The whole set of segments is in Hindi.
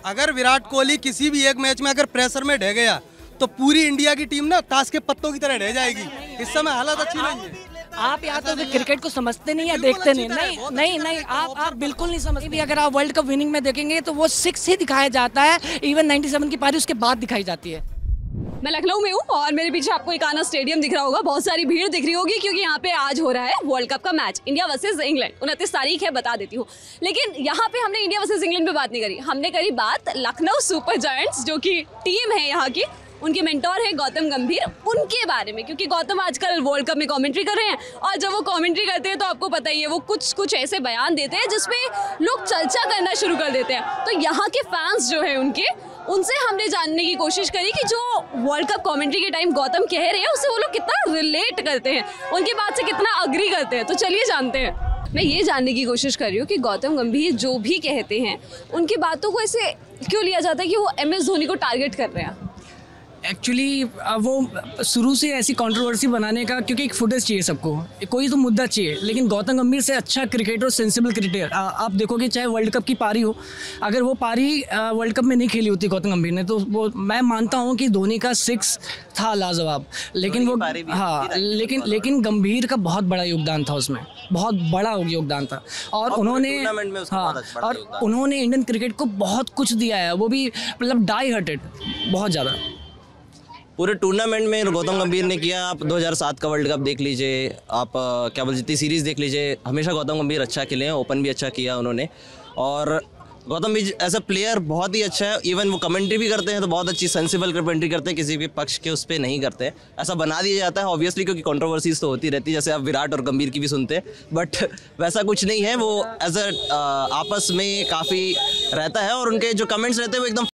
अगर विराट कोहली किसी भी एक मैच में अगर प्रेशर में ढह गया तो पूरी इंडिया की टीम ना ताश के पत्तों की तरह ढह जाएगी। इस समय हालत अच्छी नहीं है। आप या तो क्रिकेट को समझते नहीं या देखते नहीं। नहीं आप बिल्कुल नहीं समझते भी। अगर आप वर्ल्ड कप विनिंग में देखेंगे तो वो 6 ही दिखाया जाता है, इवन 97 की पारी उसके बाद दिखाई जाती है। मैं लखनऊ में हूँ और मेरे पीछे आपको एक आना स्टेडियम दिख रहा होगा, बहुत सारी भीड़ दिख रही होगी क्योंकि यहाँ पे आज हो रहा है वर्ल्ड कप का मैच, इंडिया वर्सेस इंग्लैंड। 29 तारीख है, बता देती हूँ। लेकिन यहाँ पे हमने इंडिया वर्सेस इंग्लैंड पे बात नहीं करी, हमने करी बात लखनऊ सुपर जायंट्स जो कि टीम है यहाँ की, उनके मेंटोर है गौतम गंभीर, उनके बारे में। क्योंकि गौतम आजकल वर्ल्ड कप में कमेंट्री कर रहे हैं और जब वो कमेंट्री करते हैं तो आपको पता ही है वो कुछ ऐसे बयान देते हैं जिसमें लोग चर्चा करना शुरू कर देते हैं। तो यहाँ के फैंस जो है उनसे हमने जानने की कोशिश करी कि जो वर्ल्ड कप कमेंट्री के टाइम गौतम कह रहे हैं उससे वो लोग कितना रिलेट करते हैं, उनकी बात से कितना अग्री करते हैं। तो चलिए जानते हैं। मैं ये जानने की कोशिश कर रही हूँ कि गौतम गंभीर जो भी कहते हैं उनकी बातों को ऐसे क्यों लिया जाता है कि वो MS धोनी को टारगेट कर रहे हैं। एक्चुअली वो शुरू से ऐसी कंट्रोवर्सी बनाने का, क्योंकि एक फुटेज चाहिए सबको, कोई तो मुद्दा चाहिए। लेकिन गौतम गंभीर से अच्छा क्रिकेटर, सेंसिबल क्रिकेटर आप देखोगे, चाहे वर्ल्ड कप की पारी हो, अगर वो पारी वर्ल्ड कप में नहीं खेली होती गौतम गंभीर ने तो वो, मैं मानता हूँ कि धोनी का 6 था लाजवाब। लेकिन वो लेकिन गंभीर का बहुत बड़ा योगदान था उसमें, बहुत बड़ा योगदान था। और उन्होंने इंडियन क्रिकेट को बहुत कुछ दिया है, वो भी मतलब डाई हार्टेड बहुत ज़्यादा। पूरे टूर्नामेंट में गौतम गंभीर ने किया। आप 2007 का वर्ल्ड कप देख लीजिए, आप क्या बोल जितनी सीरीज़ देख लीजिए, हमेशा गौतम गंभीर अच्छा खेले हैं, ओपन भी अच्छा किया उन्होंने। और गौतम भी एज अ प्लेयर बहुत ही अच्छा है। इवन वो कमेंट्री भी करते हैं तो बहुत अच्छी सेंसिबल कमेंट्री करते हैं, किसी भी पक्ष के उस पर नहीं करते। ऐसा बना दिया जाता है ऑब्वियसली, क्योंकि कंट्रोवर्सीज तो होती रहती है, जैसे आप विराट और गंभीर की भी सुनते हैं, बट वैसा कुछ नहीं है। वो एज अ आपस में काफ़ी रहता है और उनके जो कमेंट्स रहते हैं वो एकदम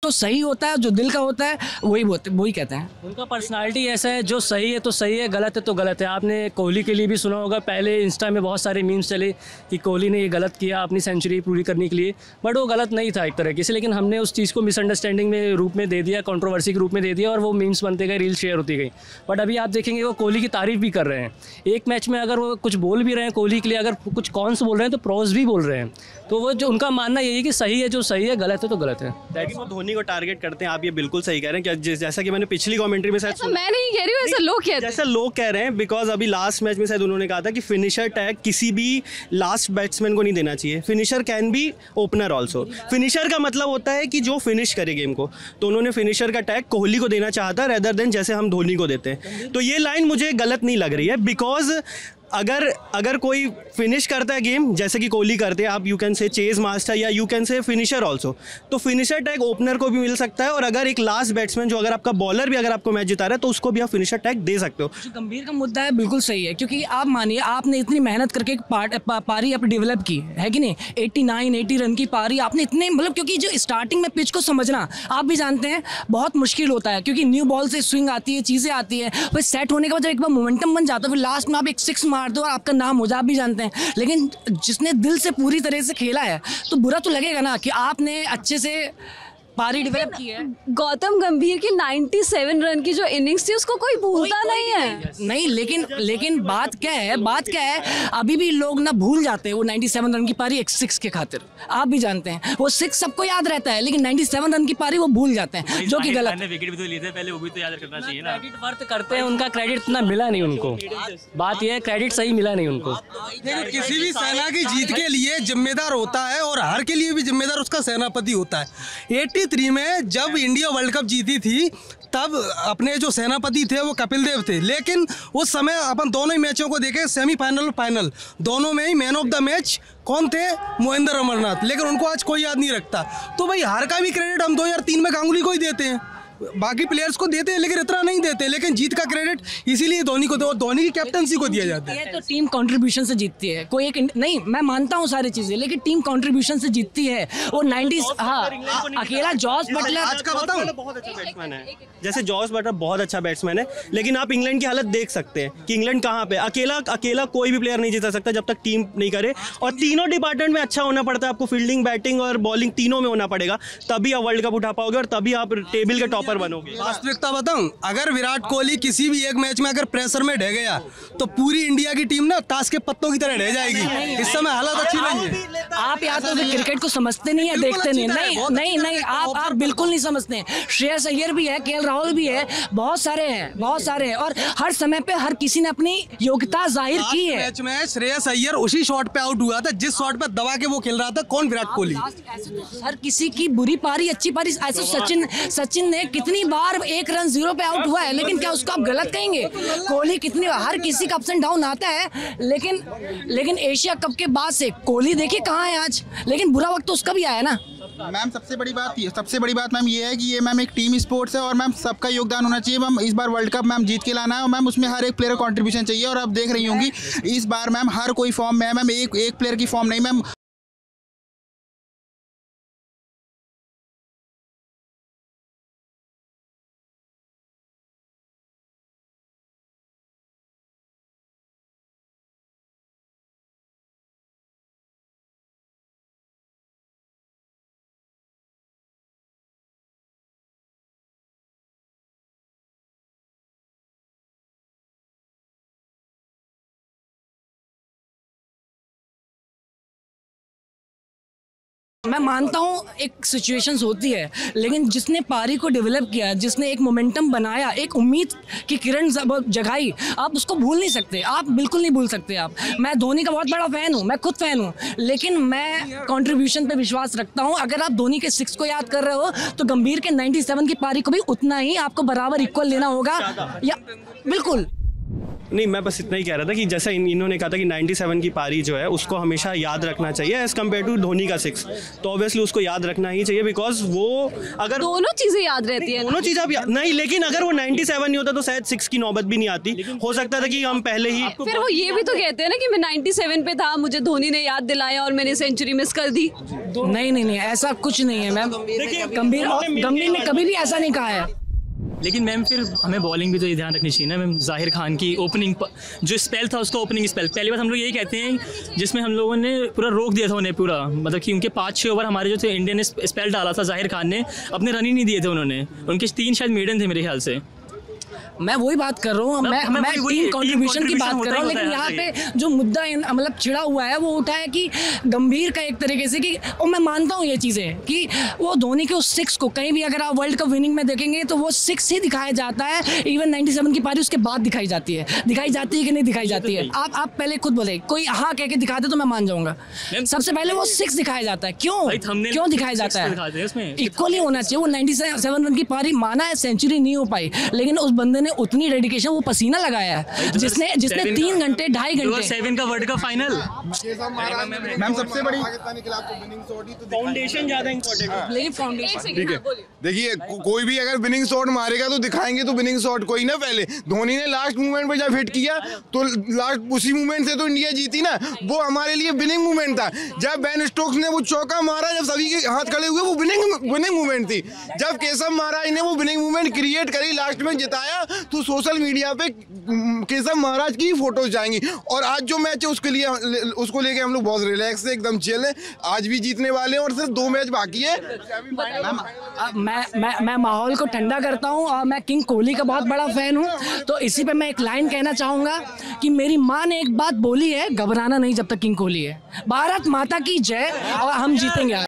तो सही होता है, जो दिल का होता है वही कहते हैं। उनका पर्सनालिटी ऐसा है, जो सही है तो सही है, गलत है तो गलत है। आपने कोहली के लिए भी सुना होगा, पहले इंस्टा में बहुत सारे मीम्स चले कि कोहली ने ये गलत किया अपनी सेंचुरी पूरी करने के लिए, बट वो गलत नहीं था एक तरीके से। लेकिन हमने उस चीज़ को मिसअंडरस्टैंडिंग में रूप में दे दिया, कंट्रोवर्सी के रूप में दे दिया, और वो मीम्स बनते गए, रील शेयर होती गई। बट अभी आप देखेंगे वो कोहली की तारीफ भी कर रहे हैं। एक मैच में अगर वो कुछ बोल भी रहे हैं कोहली के लिए, अगर कुछ कॉन्स बोल रहे हैं तो प्रोस भी बोल रहे हैं। तो वो जो उनका मानना यही है कि सही है जो सही है, गलत है तो गलत है। लेकिन वो धोनी को टारगेट करते हैं, आप ये बिल्कुल सही कह रहे हैं। कि जैसा कि मैंने पिछली कमेंट्री में शायद मैं नहीं कह रही हूँ, ऐसा लोग कहते हैं, जैसा लोग कह रहे हैं, बिकॉज अभी लास्ट मैच में शायद उन्होंने कहा था कि फिनिशर टैग किसी भी लास्ट बैट्समैन को नहीं देना चाहिए। Finisher can be opener also. Finisher का मतलब होता है कि जो फिनिश करे गेम को, तो उन्होंने फिनिशर का टैग कोहली को देना चाहता रेदर देन जैसे हम धोनी को देते हैं। तो ये लाइन मुझे गलत नहीं लग रही है, बिकॉज अगर कोई फिनिश करता है गेम जैसे कि कोहली करते हैं, आप you can say chase master या you can say finisher also, तो फिनिशर टैग ओपनर को भी मिल सकता है। और अगर एक लास्ट बैट्समैन जो अगर आपका बॉलर भी अगर आपको मैच जिता रहा है तो उसको भी आप फिनिशर टैग दे सकते हो। जो गंभीर का मुद्दा है बिल्कुल सही है, क्योंकि आप मानिए आपने इतनी मेहनत करके एक पारी आप डेवलप की है कि नहीं, 80 रन की पारी आपने इतने, मतलब क्योंकि जो स्टार्टिंग में पिच को समझना आप भी जानते हैं बहुत मुश्किल होता है, क्योंकि न्यू बॉल से स्विंग आती है, चीज़ें आती है, फिर सेट होने के बाद जब एक बार मोमेंटम बन जाता है फिर लास्ट में आप एक 6 मार दो और आपका नाम हो जाए, आप भी जानते हैं। लेकिन जिसने दिल से पूरी तरह से खेला है तो बुरा तो लगेगा ना कि आपने अच्छे से पारी डेवलप की है। गौतम गंभीर की 97 रन की जो इनिंग्स थी उसको कोई भूलता नहीं है। नहीं, लेकिन बात क्या है, अभी भी लोग ना भूल जाते हैं वो 97 रन की पारी एक 6 के खातिर। आप भी जानते हैं वो 6 सबको याद रहता है, लेकिन 97 रन की पारी वो भूल जाते हैं, जो कि गलत है। विकेट भी तो लिए थे पहले, वो भी तो याद रखना चाहिए ना। क्रेडिट वर्थ करते हैं, उनका क्रेडिट इतना मिला नहीं उनको। बात यह है क्रेडिट सही मिला नहीं उनको। किसी भी सेना की जीत के लिए जिम्मेदार होता है और हार के लिए भी जिम्मेदार उसका सेनापति होता है। 83 में जब इंडिया वर्ल्ड कप जीती थी तब अपने जो सेनापति थे वो कपिल देव थे, लेकिन उस समय अपन दोनों ही मैचों को देखे, सेमीफाइनल और फाइनल दोनों में ही मैन ऑफ द मैच कौन थे, मोहिंदर अमरनाथ, लेकिन उनको आज कोई याद नहीं रखता। तो भाई हार का भी क्रेडिट हम 2003 में गांगुली को ही देते हैं। बाकी प्लेयर्स को देते हैं लेकिन इतना नहीं देते, लेकिन जीत का क्रेडिट इसीलिए धोनी को दो और धोनी की कैप्टनसी को दिया जाता है। ये तो टीम कंट्रीब्यूशन से जीतती है, कोई एक नहीं, मैं मानता हूँ सारी चीजें, लेकिन टीम कंट्रीब्यूशन से जीतती है। वो 90s, हाँ, अकेला जॉस बटलर आज का बताऊं बहुत अच्छा बैट्समैन है, जैसे जॉस बटलर बहुत अच्छा बैट्समैन है, लेकिन आप इंग्लैंड की हालत देख सकते हैं कि इंग्लैंड कहाँ पे अकेला कोई भी प्लेयर नहीं जीता सकता जब तक टीम नहीं करे, और तीनों डिपार्टमेंट में अच्छा होना पड़ता है आपको, फील्डिंग, बैटिंग और बॉलिंग तीनों में होना पड़ेगा, तभी आप वर्ल्ड कप उठा पाओगे और तभी आप टेबल के टॉपर बनोगे। वास्तविकता बताऊं, अगर विराट कोहली किसी भी एक मैच में अगर प्रेशर में ढह गया तो पूरी इंडिया की टीम ना ताश के पत्तों की तरह ढह जाएगी। इस समय हालत अच्छी नहीं है। आप या तो क्रिकेट को समझते नहीं है, देखते नहीं, नहीं, आप बिल्कुल नहीं समझते। श्रेयस अय्यर भी है, केएल राहुल भी है, बहुत सारे हैं और हर समय पे हर किसी ने अपनी योग्यता जाहिर की है। मैच में श्रेयस अय्यर उसी शॉट पे आउट हुआ था जिस शॉट पे दबा के वो खेल रहा था, कौन? विराट कोहली। हर किसी की बुरी पारी अच्छी पारी, ऐसे सचिन ने कितनी बार 1 रन 0 पे आउट हुआ है, लेकिन क्या उसको आप गलत कहेंगे? कोहली कितनी बार, हर किसी का अप्स एंड डाउन आता है, लेकिन एशिया कप के बाद से कोहली देखिए कहाँ है आज, लेकिन बुरा वक्त तो उसका भी आया ना। मैम सबसे बड़ी बात मैम ये है कि ये मैम एक टीम स्पोर्ट्स है और मैम सबका योगदान होना चाहिए। मैम इस बार वर्ल्ड कप मैम जीत के लाना है और मैम उसमें हर एक प्लेयर का कंट्रीब्यूशन चाहिए, और आप देख रही होंगी इस बार मैम हर कोई फॉर्म में है मैम, एक प्लेयर की फॉर्म नहीं मैम। मैं मानता हूँ एक सिचुएशंस होती है, लेकिन जिसने पारी को डेवलप किया, जिसने एक मोमेंटम बनाया, एक उम्मीद की किरण जगाई, आप उसको भूल नहीं सकते, आप बिल्कुल नहीं भूल सकते। आप, मैं धोनी का बहुत बड़ा फ़ैन हूँ, मैं खुद फ़ैन हूँ, लेकिन मैं कंट्रीब्यूशन पे विश्वास रखता हूँ। अगर आप धोनी के 6 को याद कर रहे हो तो गंभीर के 97 की पारी को भी उतना ही आपको बराबर इक्वल लेना होगा, या बिल्कुल नहीं, मैं बस इतना ही कह रहा था कि जैसा इन्होंने कहा था कि 97 की पारी जो है उसको हमेशा याद रखना चाहिए एज कम्पेयर टू धोनी का 6, तो ऑब्वियसली उसको याद रखना ही चाहिए, बिकॉज वो अगर दोनों चीजें याद रहती है, दोनों चीज़ आप नहीं, लेकिन अगर वो 97 नहीं होता तो शायद 6 की नौबत भी नहीं आती, हो सकता था कि हम पहले ही। फिर वो ये भी तो कहते हैं ना कि मैं 97 पे था, मुझे धोनी ने याद दिलाया और मैंने सेंचुरी मिस कर दी। नहीं, ऐसा कुछ नहीं है मैम, गंभीर ने कभी भी ऐसा नहीं कहा है। लेकिन मैम फिर हमें बॉलिंग भी तो ये ध्यान रखनी चाहिए ना मैम। जाहिर खान की ओपनिंग जो स्पेल था, उसका ओपनिंग स्पेल पहली बार हम लोग यही कहते हैं, जिसमें हम लोगों ने पूरा रोक दिया था उन्हें, पूरा मतलब कि उनके 5-6 ओवर हमारे जो थे, इंडिया ने स्पेल डाला था, जाहिर खान ने अपने रन ही नहीं दिए थे उन्होंने, उनके 3 शायद मेडन थे मेरे ख्याल से। मैं वही बात कर रहा हूँ, मैं टीम कंट्रीब्यूशन की बात कर रहा हूँ, लेकिन यहाँ पे जो मुद्दा मतलब छिड़ा हुआ है वो उठा है कि गंभीर का एक तरीके से कि, और मैं मानता हूँ ये चीज़ें कि वो धोनी के उस 6 को कहीं भी अगर आप वर्ल्ड कप विनिंग में देखेंगे तो वो 6 ही दिखाया जाता है, इवन 97 की पारी उसके बाद दिखाई जाती है कि नहीं दिखाई जाती है। आप पहले खुद बोले, कोई हाँ कह के दिखाते तो मैं मान जाऊँगा, सबसे पहले वो 6 दिखाया जाता है, क्यों दिखाया जाता है? इक्वली होना चाहिए। वो 97 रन की पारी माना है, सेंचुरी नहीं हो पाई, लेकिन उस बंदे ने उतनी डेडिकेशन, वो पसीना लगाया है, जिसने 3 घंटे 2.5 घंटे 7 का वर्ल्ड कप फाइनल। मैम सबसे बड़ी फाउंडेशन ज़्यादा इंपॉर्टेंट है, लेकिन फाउंडेशन देखिए कोई भी अगर विनिंग शॉट मारेगा तो दिखाएंगे तो विनिंग शॉट कोई ना। पहले धोनी ने लास्ट मूवमेंट पे जब हिट किया तो लास्ट उसी मूवमेंट से तो इंडिया जीती ना, वो हमारे लिए विनिंग मूवमेंट था। जब बेन स्टोक्स ने वो चौका मारा, जब सभी के हाथ खड़े हुए, वो विनिंग मूवमेंट थी। जब केशव महाराज ने वो विनिंग मूवमेंट क्रिएट करी, लास्ट में जिताया, तो सोशल मीडिया पे केशव महाराज की फोटोज जाएंगी। और आज जो मैच है उसको लेके हम लोग बहुत रिलैक्स है, एकदम चिल है, आज भी जीतने वाले हैं और सिर्फ 2 मैच बाकी है। मैं माहौल को ठंडा करता हूं और मैं किंग कोहली का बहुत बड़ा फैन हूं, तो इसी पे मैं एक लाइन कहना चाहूंगा कि मेरी माँ ने एक बात बोली है, घबराना नहीं जब तक किंग कोहली है। भारत माता की जय, और हम जीतेंगे।